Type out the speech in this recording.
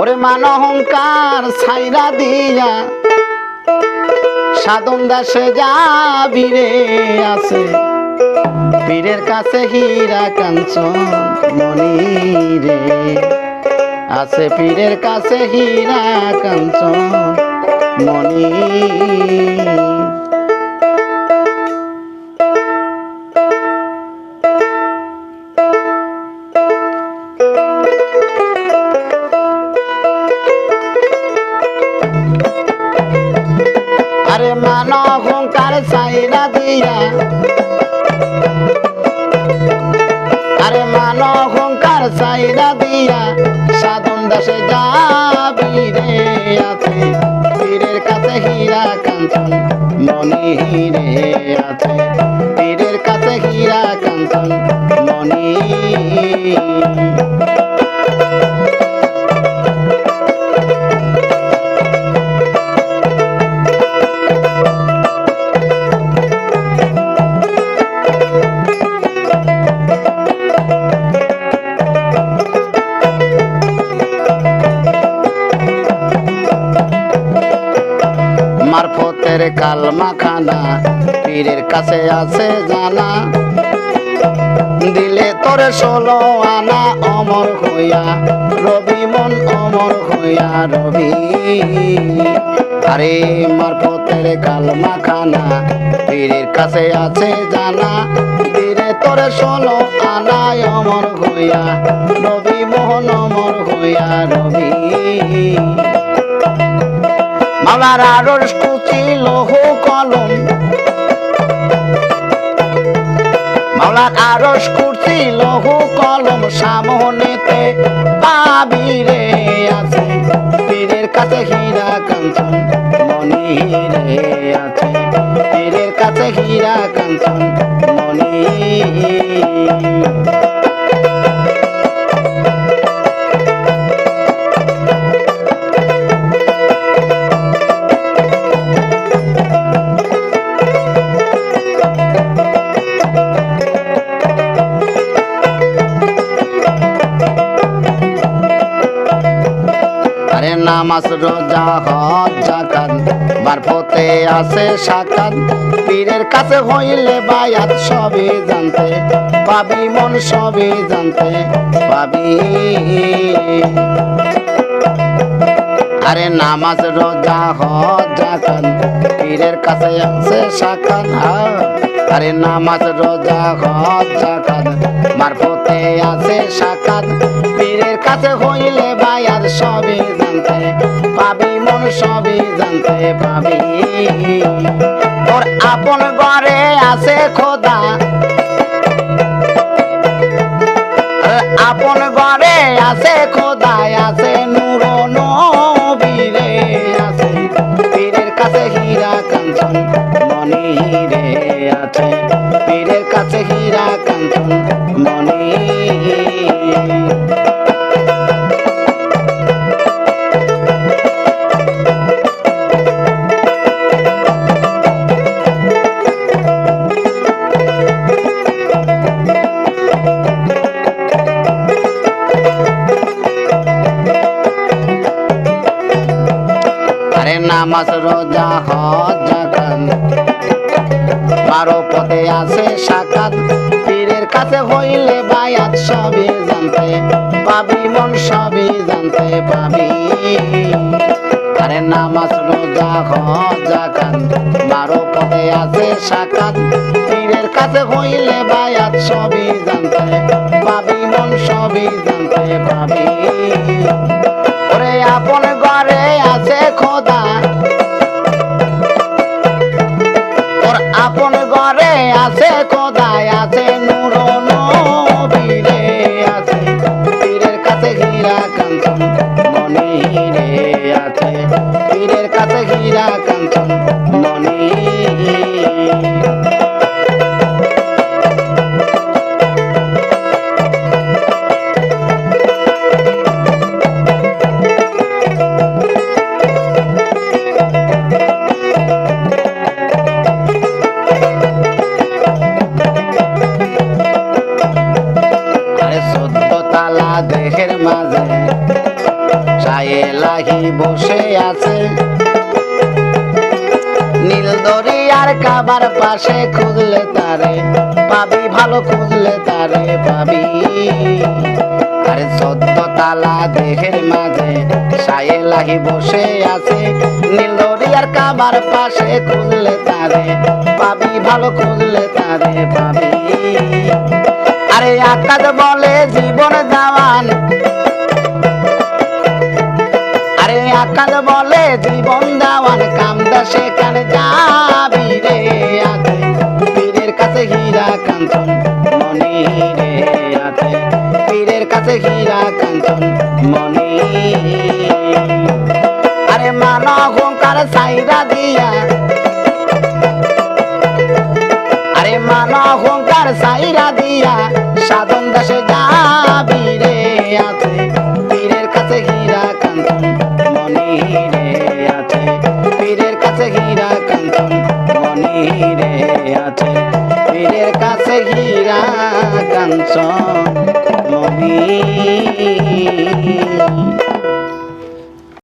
ওরে মান অহংকার ছাইরা দিয়া সাধন দাসে যাবি রে আছে পীরের কাছে হীরা কাঞ্চন মনি রে আছে পীরের কাছে হীরা কাঞ্চন মনি আরে মান অহংকার ছাইরা দিয়া আরে মান অহংকার ছাইরা দিয়া সাধন দাসে যাবি রে আছে পীরের কাছে হীরা কাঞ্চন মনি রে আছে পীরের কাছে হীরা কাঞ্চন মনি মারফতের কালমা খানা পীরের কাছে আছে জানা দিলে তোরে 16 আনা অমর হইয়া রবি মন অমর হইয়া রবি আরে মারফতের কালমা খানা পীরের কাছে আছে জানা দিলে তোরে 16 আনা অমর হইয়া রবি মোহন অমর হইয়া রবি মাওলার আরশ কুচি লৌহ কলম মাওলার আরশ কুচি লৌহ কলম সামনেতে পাবি রে আছে পীরের কাছে হীরা কাঞ্চন মনি রে আছে পীরের কাছে হীরা কাঞ্চন মনি নামাজ রোজা হজ যাকাত মারফতে আছে সাকাত পীরের কাছে হইলে বায়াত সবই জানতে পাবি মন সবই জানতে পাবি আরে নামাজ রোজা হজ যাকাত পীরের কাছে আছে সাকাত আরে নামাজ রোজা হজ যাকাত মারফতে আছে সাকাত পীরের কাছে হইলে বায়াত সবই জানতে পাবি মন সবই জানতে পাবি তোর আপন ঘরে আছে খোদা আপন ঘরে আছে খোদায় আছে নূর নবী রে আছে পীরের কাছে হীরা কাঞ্চন মনি রে আছে পীরের কাছে হীরা কাঞ্চন মনি নামাজ রোজা হজ যাকাত মারফতে আছে সাকাত পীরের কাছে হইলে বায়াত সবই জানতে পাবি মন সবই জানতে পাবি আরে নামাজ রোজা হজ যাকাত মারফতে আছে সাকাত পীরের কাছে হইলে বায়াত সবই জানতে পাবি মন সবই জানতে পাবি ওরে আপন ঘরে আছে খোদা তোর আপন ঘরে আছে খোদায় আছে নূর নবী রে আছে পীরের কাছে হীরা কাঞ্চন মনি রে আছে পীরের কাছে হীরা কাঞ্চন মনি সায়ে লাহি বসে আছে নীল দরিয়ার কাবার পাশে খুঁজলে তারে পাবি ভালো খুঁজলে তারে পাবি আরে 14 তালা দেহের মাঝে সায়ে লাহি বসে আছে নীল দরিয়ার কাবার পাশে খুঁজলে তারে পাবি ভালো খুঁজলে তারে পাবি আরে আকাশ বলে জীবন দাওয়ান আরে আকাশ বলে জীবন দাওয়ান কামদা সেখানে যাবি রে আছে পীরের কাছে হীরা কাঞ্চন মনি রে আছে পীরের কাছে হীরা কাঞ্চন মনি আরে মান অহংকার সাইরা দিয়া আরে মান অহংকার সাইরা দিয়া সাধন দাসে যাবি রে আছে পীরের কাছে হীরা কাঞ্চন মনি রে আছে পীরের কাছে হীরা কাঞ্চন মনি রে আছে পীরের কাছে হীরা কাঞ্চন